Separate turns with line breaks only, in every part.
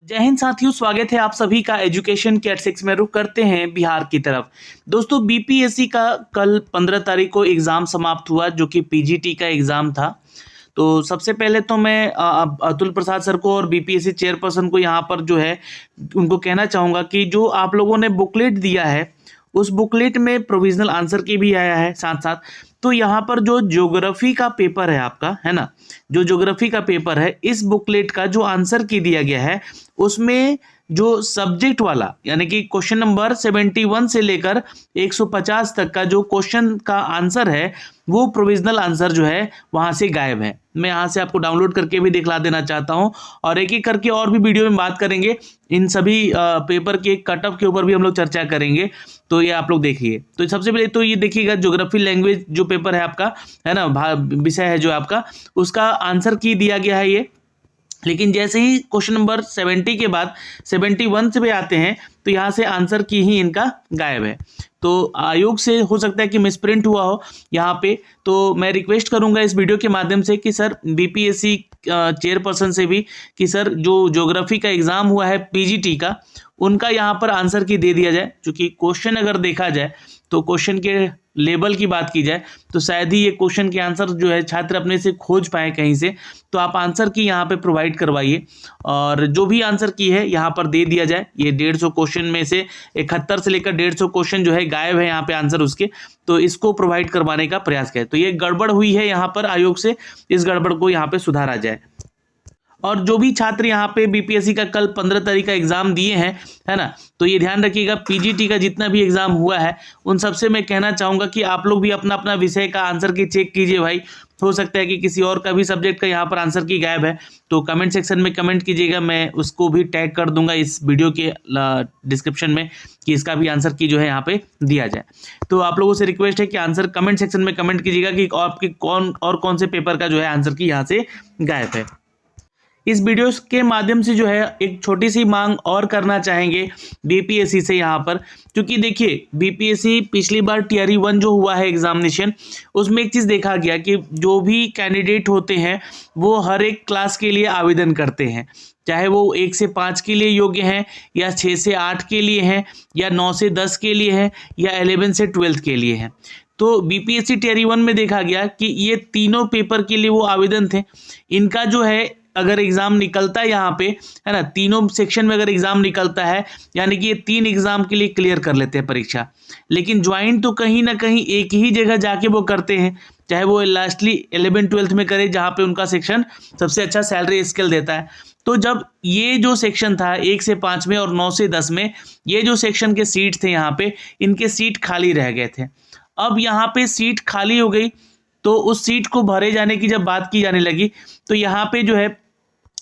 जय हिंद साथियों, स्वागत है आप सभी का एजुकेशन के एट 6 में। रुक करते हैं बिहार की तरफ। दोस्तों, बीपीएससी का कल 15 तारीख को एग्ज़ाम समाप्त हुआ, जो कि पीजीटी का एग्ज़ाम था। तो सबसे पहले तो मैं अतुल प्रसाद सर को और बीपीएससी चेयरपर्सन को यहाँ पर जो है उनको कहना चाहूँगा कि जो आप लोगों ने बुकलेट दिया है, उस बुकलेट में प्रोविजनल आंसर की भी आया है साथ साथ। तो यहाँ पर जो ज्योग्राफी का पेपर है आपका, है ना, जो ज्योग्राफी का पेपर है, इस बुकलेट का जो आंसर की दिया गया है उसमें जो सब्जेक्ट वाला यानी कि क्वेश्चन नंबर 71 से लेकर 150 तक का जो क्वेश्चन का आंसर है, वो प्रोविजनल आंसर जो है वहां से गायब है। मैं यहाँ से आपको डाउनलोड करके भी दिखला देना चाहता हूँ और एक एक करके और भी वीडियो में बात करेंगे। इन सभी पेपर के कट ऑफ के ऊपर भी हम लोग चर्चा करेंगे। तो ये आप लोग देखिए। तो सबसे पहले तो ये देखिएगा, ज्योग्राफी लैंग्वेज जो पेपर है आपका, है ना, विषय है जो आपका, उसका आंसर की दिया गया है ये। लेकिन जैसे ही क्वेश्चन नंबर 70 के बाद 71 से भी आते हैं तो यहाँ से आंसर की ही इनका गायब है। तो आयोग से हो सकता है कि मिसप्रिंट हुआ हो यहाँ पे। तो मैं रिक्वेस्ट करूंगा इस वीडियो के माध्यम से कि सर बीपीएससी चेयरपर्सन से भी कि सर जो ज्योग्राफी का एग्ज़ाम हुआ है पीजीटी का, उनका यहाँ पर आंसर की दे दिया जाए। क्योंकि क्वेश्चन अगर देखा जाए तो क्वेश्चन के लेवल की बात की जाए तो शायद ही ये क्वेश्चन के आंसर जो है छात्र अपने से खोज पाए कहीं से। तो आप आंसर की यहाँ पे प्रोवाइड करवाइए और जो भी आंसर की है यहाँ पर दे दिया जाए। ये 150 क्वेश्चन में से 71 से लेकर 150 क्वेश्चन जो है गायब है यहाँ पे आंसर उसके, तो इसको प्रोवाइड करवाने का प्रयास करें। तो ये गड़बड़ हुई है यहाँ पर आयोग से, इस गड़बड़ को यहाँ पे सुधारा जाए। और जो भी छात्र यहाँ पे बीपीएससी का कल 15 तारीख का एग्जाम दिए हैं, है ना, तो ये ध्यान रखिएगा, पीजीटी का जितना भी एग्जाम हुआ है उन सबसे मैं कहना चाहूँगा कि आप लोग भी अपना अपना विषय का आंसर की चेक कीजिए भाई। हो सकता है कि किसी और का भी सब्जेक्ट का यहाँ पर आंसर की गायब है, तो कमेंट सेक्शन में कमेंट कीजिएगा, मैं उसको भी टैग कर दूंगा इस वीडियो के डिस्क्रिप्शन में कि इसका भी आंसर की जो है यहाँ पे दिया जाए। तो आप लोगों से रिक्वेस्ट है कि आंसर कमेंट सेक्शन में कमेंट कीजिएगा कि आपके कौन से पेपर का जो है आंसर की यहाँ से गायब है। इस वीडियो के माध्यम से जो है एक छोटी सी मांग और करना चाहेंगे बीपीएससी से यहाँ पर, क्योंकि देखिए बीपीएससी पिछली बार टीआरई 1 जो हुआ है एग्जामिनेशन, उसमें एक चीज़ देखा गया कि जो भी कैंडिडेट होते हैं वो हर एक क्लास के लिए आवेदन करते हैं, चाहे वो 1 से 5 के लिए योग्य हैं या 6 से 8 के लिए हैं या 9 से 10 के लिए हैं या 11 से 12 के लिए हैं। तो बीपीएससी टीआरई 1 में देखा गया कि ये तीनों पेपर के लिए वो आवेदन थे। इनका जो है अगर एग्ज़ाम निकलता है यहाँ पे, है ना, तीनों सेक्शन में अगर एग्ज़ाम निकलता है यानी कि ये 3 एग्ज़ाम के लिए क्लियर कर लेते हैं परीक्षा। लेकिन ज्वाइन तो कहीं ना कहीं एक ही जगह जाके वो करते हैं, चाहे वो लास्टली 11-12 में करे जहाँ पे उनका सेक्शन सबसे अच्छा सैलरी स्केल देता है। तो जब ये जो सेक्शन था 1 से 5 में और 9 से 10 में, ये जो सेक्शन के सीट थे यहाँ पे, इनके सीट खाली रह गए थे। अब यहाँ पे सीट खाली हो गई तो उस सीट को भरे जाने की जब बात की जाने लगी तो यहाँ पे जो है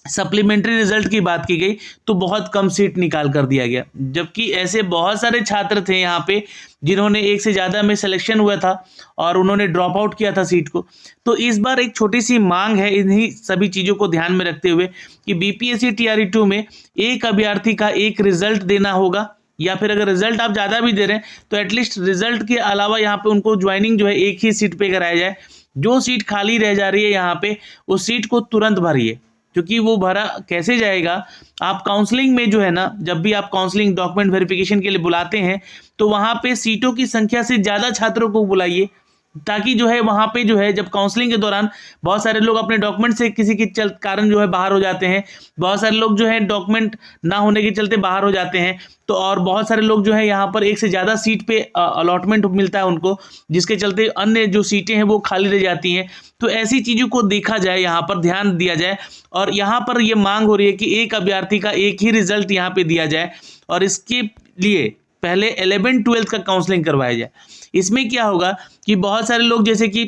सप्लीमेंट्री रिजल्ट की बात की गई तो बहुत कम सीट निकाल कर दिया गया। जबकि ऐसे बहुत सारे छात्र थे यहाँ पे जिन्होंने 1 से ज़्यादा में सिलेक्शन हुआ था और उन्होंने ड्रॉप आउट किया था सीट को। तो इस बार एक छोटी सी मांग है इन्हीं सभी चीज़ों को ध्यान में रखते हुए कि बीपीएससी टीआरई 2 में एक अभ्यर्थी का एक रिजल्ट देना होगा, या फिर अगर रिजल्ट आप ज़्यादा भी दे रहे हैं तो एटलीस्ट रिजल्ट के अलावा यहाँ पे उनको ज्वाइनिंग जो है एक ही सीट पे कराया जाए। जो सीट खाली रह जा रही है यहाँ पे उस सीट को तुरंत भरिए, क्योंकि वो भरा कैसे जाएगा, आप काउंसलिंग में जो है ना, जब भी आप काउंसलिंग डॉक्यूमेंट वेरिफिकेशन के लिए बुलाते हैं तो वहाँ पे सीटों की संख्या से ज़्यादा छात्रों को बुलाइए, ताकि जो है वहाँ पे जो है जब काउंसलिंग के दौरान बहुत सारे लोग अपने डॉक्यूमेंट से किसी के कारण जो है बाहर हो जाते हैं, बहुत सारे लोग जो है डॉक्यूमेंट ना होने के चलते बाहर हो जाते हैं, तो और बहुत सारे लोग जो है यहाँ पर एक से ज़्यादा सीट पे अलॉटमेंट मिलता है उनको, जिसके चलते अन्य जो सीटें हैं वो खाली रह जाती हैं। तो ऐसी चीज़ों को देखा जाए, यहाँ पर ध्यान दिया जाए और यहाँ पर ये मांग हो रही है कि एक अभ्यर्थी का एक ही रिजल्ट यहाँ पे दिया जाए और इसके लिए पहले 11-12 का काउंसलिंग करवाया जाए। इसमें क्या होगा कि बहुत सारे लोग जैसे कि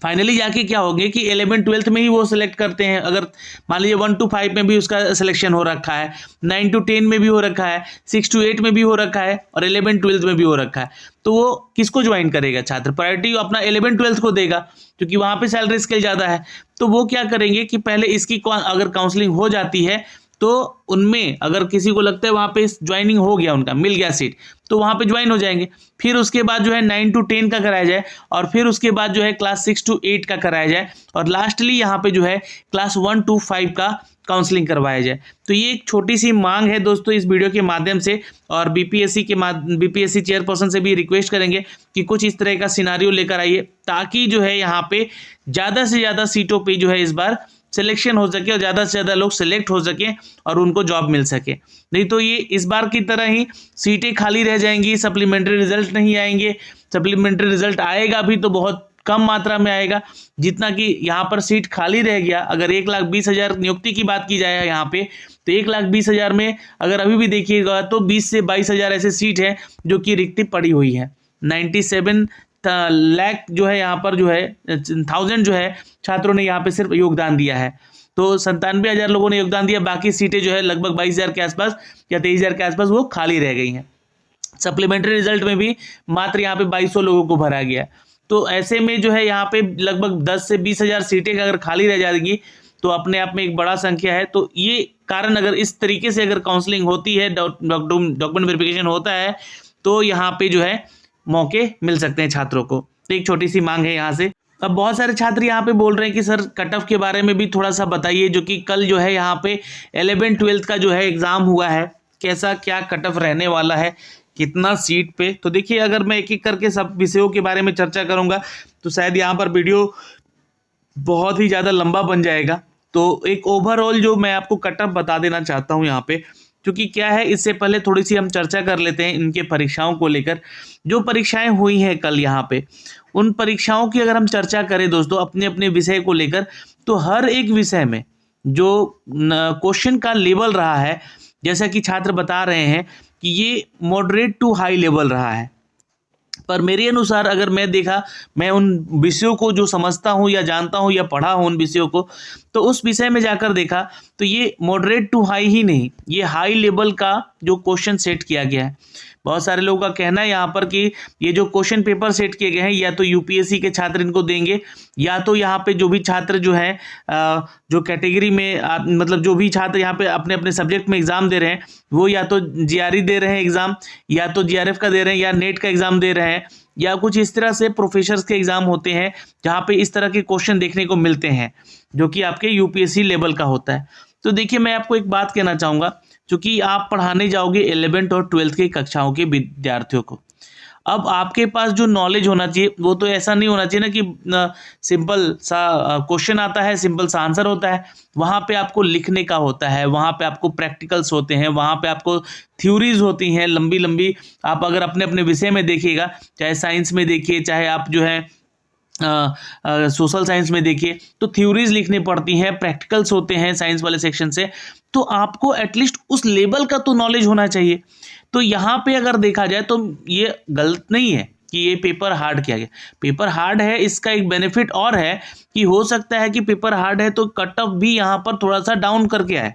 फाइनली जाके क्या होंगे कि 11-12 में ही वो सिलेक्ट करते हैं। अगर मान लीजिए 1 to 5 में भी उसका सिलेक्शन हो रखा है, 9 to 10 में भी हो रखा है, 6 to 8 में भी हो रखा है और 11-12 में भी हो रखा है, तो वो किसको ज्वाइन करेगा? छात्र प्रायोरिटी अपना 11-12 को देगा क्योंकि वहाँ पे सैलरी स्केल ज़्यादा है। तो वो क्या करेंगे कि पहले इसकी अगर काउंसलिंग हो जाती है तो उनमें अगर किसी को लगता है वहाँ पे ज्वाइनिंग हो गया, उनका मिल गया सीट, तो वहाँ पे ज्वाइन हो जाएंगे। फिर उसके बाद जो है 9 to 10 का कराया जाए, और फिर उसके बाद जो है क्लास 6 to 8 का कराया जाए, और लास्टली यहाँ पे जो है क्लास 1 to 5 का काउंसलिंग करवाया जाए। तो ये एक छोटी सी मांग है दोस्तों इस वीडियो के माध्यम से, और बीपीएससी चेयरपर्सन से भी रिक्वेस्ट करेंगे कि कुछ इस तरह का सिनारियो लेकर आइए, ताकि जो है यहाँ पे ज़्यादा से ज़्यादा सीटों पे जो है इस बार सिलेक्शन हो सके और ज़्यादा से ज़्यादा लोग सिलेक्ट हो सकें और उनको जॉब मिल सके। नहीं तो ये इस बार की तरह ही सीटें खाली रह जाएंगी, सप्लीमेंट्री रिजल्ट नहीं आएंगे। सप्लीमेंट्री रिजल्ट आएगा भी तो बहुत कम मात्रा में आएगा, जितना कि यहाँ पर सीट खाली रह गया। अगर 1,20,000 नियुक्ति की बात की जाए यहाँ पे, तो 1,20,000 में अगर अभी भी देखिएगा तो 20 से 22,000 ऐसे सीट है जो कि रिक्ति पड़ी हुई है। 97 लाख जो है यहाँ पर जो है 1000 जो है छात्रों ने यहाँ पे सिर्फ योगदान दिया है। तो 97,000 लोगों ने योगदान दिया, बाकी सीटें जो है लगभग 22,000 के आसपास या 23,000 के आसपास वो खाली रह गई हैं। सप्लीमेंट्री रिजल्ट में भी मात्र यहाँ पे 2200 लोगों को भरा गया। तो ऐसे में जो है यहाँ पे लगभग 10 से 20,000 सीटें अगर खाली रह जाएंगी तो अपने आप में एक बड़ा संख्या है। तो ये कारण अगर इस तरीके से अगर काउंसलिंग होती है, डॉक्यूमेंट वेरिफिकेशन होता है, तो यहाँ पे जो है मौके मिल सकते हैं छात्रों को। तो एक छोटी सी मांग है यहाँ से। अब बहुत सारे छात्र यहाँ पे बोल रहे हैं कि सर कट ऑफ के बारे में भी थोड़ा सा बताइए, जो कि कल जो है यहाँ पे 11th-12th का जो है एग्ज़ाम हुआ है, कैसा क्या कट ऑफ रहने वाला है, कितना सीट पे। तो देखिए अगर मैं एक एक करके सब विषयों के बारे में चर्चा करूँगा तो शायद यहाँ पर वीडियो बहुत ही ज़्यादा लंबा बन जाएगा। तो एक ओवरऑल जो मैं आपको कट ऑफ बता देना चाहता हूँ यहाँ पे, क्योंकि क्या है, इससे पहले थोड़ी सी हम चर्चा कर लेते हैं इनके परीक्षाओं को लेकर। जो परीक्षाएं हुई हैं कल यहाँ पे, उन परीक्षाओं की अगर हम चर्चा करें दोस्तों अपने अपने विषय को लेकर, तो हर एक विषय में जो क्वेश्चन का लेवल रहा है, जैसा कि छात्र बता रहे हैं कि ये मॉडरेट टू हाई लेवल रहा है। पर मेरे अनुसार अगर मैं उन विषयों को जो समझता हूँ या जानता हूँ या पढ़ा हूँ उन विषयों को, तो उस विषय में जाकर देखा तो ये मॉडरेट टू हाई ही नहीं, ये हाई लेवल का जो क्वेश्चन सेट किया गया है। बहुत सारे लोगों का कहना है यहाँ पर कि ये जो क्वेश्चन पेपर सेट किए गए हैं या तो यूपीएससी के छात्र इनको देंगे, या तो यहाँ पे जो भी छात्र जो हैं जो कैटेगरी में मतलब जो भी छात्र यहाँ पे अपने अपने सब्जेक्ट में एग्ज़ाम दे रहे हैं, वो या तो जीआरई दे रहे हैं एग्ज़ाम, या तो जीआरएफ का दे रहे हैं, या नेट का एग्ज़ाम दे रहे हैं, या कुछ इस तरह से प्रोफेसर्स के एग्ज़ाम होते हैं जहाँ पे इस तरह के क्वेश्चन देखने को मिलते हैं जो कि आपके यूपीएससी लेवल का होता है। तो देखिए मैं आपको एक बात कहना चाहूँगा, क्योंकि आप पढ़ाने जाओगे 11th और 12th की कक्षाओं के विद्यार्थियों को, अब आपके पास जो नॉलेज होना चाहिए वो तो ऐसा नहीं होना चाहिए ना कि सिंपल सा क्वेश्चन आता है, सिंपल सा आंसर होता है। वहाँ पे आपको लिखने का होता है, वहाँ पे आपको प्रैक्टिकल्स होते हैं, वहाँ पे आपको थ्योरीज होती हैं लंबी लंबी। आप अगर अपने अपने विषय में देखिएगा, चाहे साइंस में देखिए, चाहे आप जो है सोशल साइंस में देखिए, तो थ्योरीज लिखनी पड़ती हैं, प्रैक्टिकल्स होते हैं साइंस वाले सेक्शन से। तो आपको एटलीस्ट उस लेवल का तो नॉलेज होना चाहिए। तो यहाँ पे अगर देखा जाए तो ये गलत नहीं है कि ये पेपर हार्ड किया गया। पेपर हार्ड है, इसका एक बेनिफिट और है कि हो सकता है कि पेपर हार्ड है तो कट ऑफ भी यहाँ पर थोड़ा सा डाउन करके आए।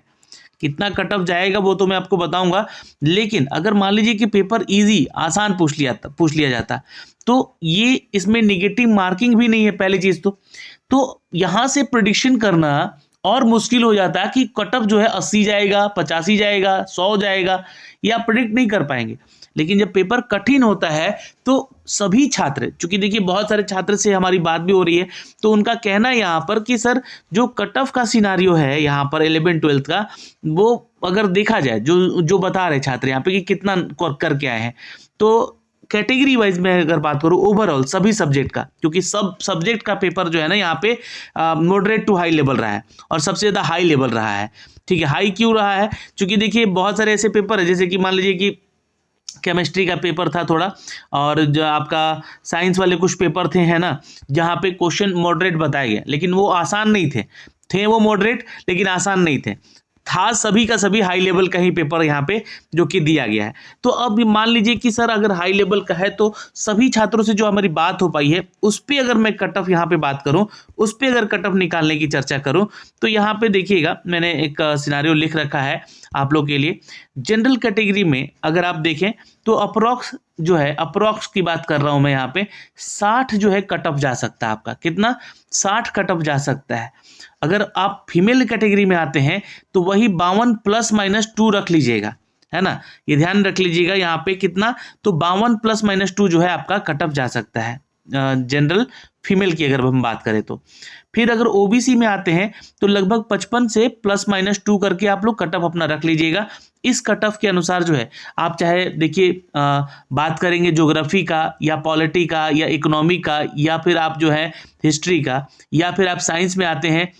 कितना कट ऑफ जाएगा वो तो मैं आपको बताऊंगा, लेकिन अगर मान लीजिए कि पेपर इजी आसान पूछ लिया जाता तो ये इसमें निगेटिव मार्किंग भी नहीं है पहली चीज तो यहाँ से प्रेडिक्शन करना और मुश्किल हो जाता है कि कट ऑफ जो है 80 जाएगा, 85 जाएगा, 100 जाएगा, ये आप प्रेडिक्ट नहीं कर पाएंगे। लेकिन जब पेपर कठिन होता है तो सभी छात्र, चूंकि देखिए बहुत सारे छात्र से हमारी बात भी हो रही है, तो उनका कहना है यहाँ पर कि सर जो कट ऑफ का सिनारियो है यहाँ पर 11th-12th का, वो अगर देखा जाए जो बता रहे छात्र यहाँ पे कि कितना करके आए हैं, तो कैटेगरी वाइज में अगर बात करूँ ओवरऑल सभी सब्जेक्ट का, क्योंकि सब सब्जेक्ट का पेपर जो है ना यहाँ पे मॉडरेट टू हाई लेवल रहा है और सबसे ज़्यादा हाई लेवल रहा है। ठीक है, हाई क्यों रहा है? क्योंकि देखिए बहुत सारे ऐसे पेपर है, जैसे कि मान लीजिए कि केमिस्ट्री का पेपर था थोड़ा, और जो आपका साइंस वाले कुछ पेपर थे है ना, जहाँ पे क्वेश्चन मॉडरेट बताए गए, लेकिन वो आसान नहीं थे वो मॉडरेट लेकिन आसान नहीं थे, था सभी का सभी हाई लेवल का ही पेपर यहाँ पे जो कि दिया गया है। तो अब मान लीजिए कि सर अगर हाई लेवल का है तो सभी छात्रों से जो हमारी बात हो पाई है उस पर अगर मैं कट ऑफ यहाँ पे बात करूँ, उस पर अगर कट ऑफ निकालने की चर्चा करूँ, तो यहाँ पे देखिएगा मैंने एक सिनारियो लिख रखा है आप लोग के लिए। जनरल कैटेगरी में अगर आप देखें तो अप्रॉक्स जो है अप्रोक्स की बात कर रहा हूं मैं यहाँ पे, 60 जो है कट ऑफ जा सकता है आपका। कितना? 60 कट ऑफ जा सकता है। अगर आप फीमेल कैटेगरी में आते हैं तो वही 52 +- 2 रख लीजिएगा, है ना। ये ध्यान रख लीजिएगा यहाँ पे कितना, तो 52 +- 2 जो है आपका कट ऑफ जा सकता है जनरल फीमेल की अगर हम बात करें तो। फिर अगर ओबीसी में आते हैं तो लगभग 55 से +- 2 करके आप लोग कट ऑफ अपना रख लीजिएगा। इस कट ऑफ के अनुसार जो है आप चाहे देखिए बात करेंगे ज्योग्राफी का या पॉलिटी का या इकोनॉमी का या फिर आप जो है हिस्ट्री का, या फिर आप साइंस में आते हैं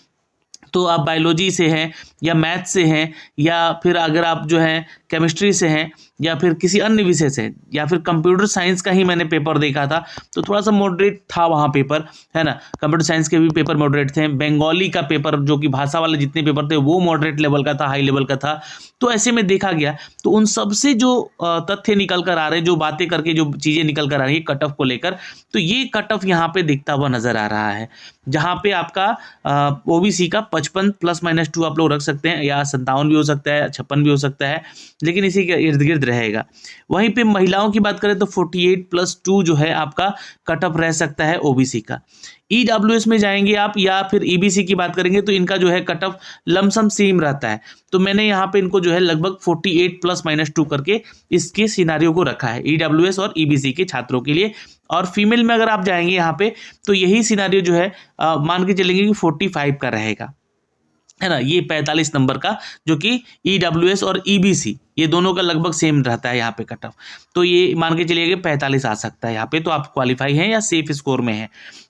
तो आप बायोलॉजी से हैं या मैथ से हैं, या फिर अगर आप जो है केमिस्ट्री से हैं या फिर किसी अन्य विषय से, या फिर कंप्यूटर साइंस का ही मैंने पेपर देखा था तो थोड़ा सा मॉडरेट था वहाँ पेपर, है ना। कंप्यूटर साइंस के भी पेपर मॉडरेट थे। बंगाली का पेपर जो कि भाषा वाले जितने पेपर थे वो मॉडरेट लेवल का था, हाई लेवल का था। तो ऐसे में देखा गया तो उन सबसे जो तथ्य निकल कर आ रहे हैं, जो बातें करके जो चीज़ें निकल कर आ रही है कट ऑफ को लेकर, तो ये कट ऑफ यहाँ पे दिखता हुआ नजर आ रहा है, जहाँ पे आपका ओबीसी का 55 +- 2 आप लोग रख सकते हैं, या 57 भी हो सकता है, 56 भी हो सकता है, लेकिन इसी के इर्द गिर्द रहेगा। वहीं पे महिलाओं की बात करें तो 48 +2 जो है आपका कट ऑफ रह सकता है ओबीसी का। ईडब्ल्यूएस में जाएंगे आप या फिर ईबीसी की बात करेंगे तो इनका जो है कट ऑफ लमसम सेम रहता है। तो मैंने यहाँ पे इनको जो है लगभग 48 +- 2 करके इसके सिनारियो को रखा है ईडब्ल्यूएस और ईबीसी के छात्रों के लिए। और फीमेल में अगर आप जाएंगे यहाँ पे तो यही सिनारियो जो है मान के चलेंगे कि 45 का रहेगा, है ना। ये 45 नंबर का जो कि ईडब्ल्यूएस और ईबीसी ये दोनों का लगभग सेम रहता है यहाँ पे कट ऑफ। तो ये मान के चलिए कि 45 आ सकता है यहाँ पे, तो आप क्वालिफाई हैं या सेफ स्कोर में हैं।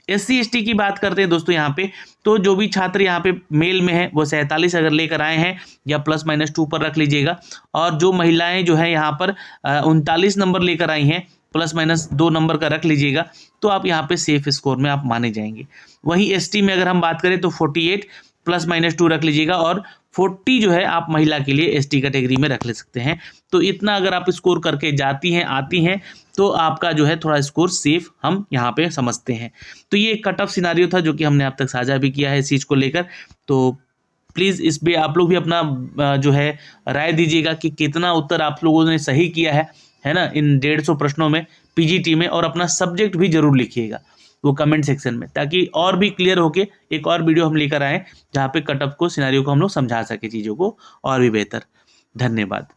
SC ST की बात करते हैं दोस्तों यहाँ पे, तो जो भी छात्र यहाँ पे मेल में है वो 47 अगर लेकर आए हैं या +- 2 पर रख लीजिएगा। और जो महिलाएं जो है यहाँ पर 39 नंबर लेकर आई हैं, +- 2 नंबर का रख लीजिएगा, तो आप यहाँ पे सेफ स्कोर में आप माने जाएंगे। वहीं ST में अगर हम बात करें तो 48 +- 2 रख लीजिएगा, और 40 जो है आप महिला के लिए ST कैटेगरी में रख ले सकते हैं। तो इतना अगर आप स्कोर करके जाती हैं आती हैं तो आपका जो है थोड़ा स्कोर सेफ हम यहाँ पे समझते हैं। तो ये कट ऑफ सिनारियो था जो कि हमने आप तक साझा भी किया है इस चीज़ को लेकर। तो प्लीज़ इस पे आप लोग भी अपना जो है राय दीजिएगा कि कितना उत्तर आप लोगों ने सही किया है ना, इन 150 प्रश्नों में पीजीटी में। और अपना सब्जेक्ट भी जरूर लिखिएगा वो कमेंट सेक्शन में, ताकि और भी क्लियर होके एक और वीडियो हम लेकर आएँ जहाँ पे कट ऑफ को सिनारियो को हम लोग समझा सके चीज़ों को और भी बेहतर। धन्यवाद।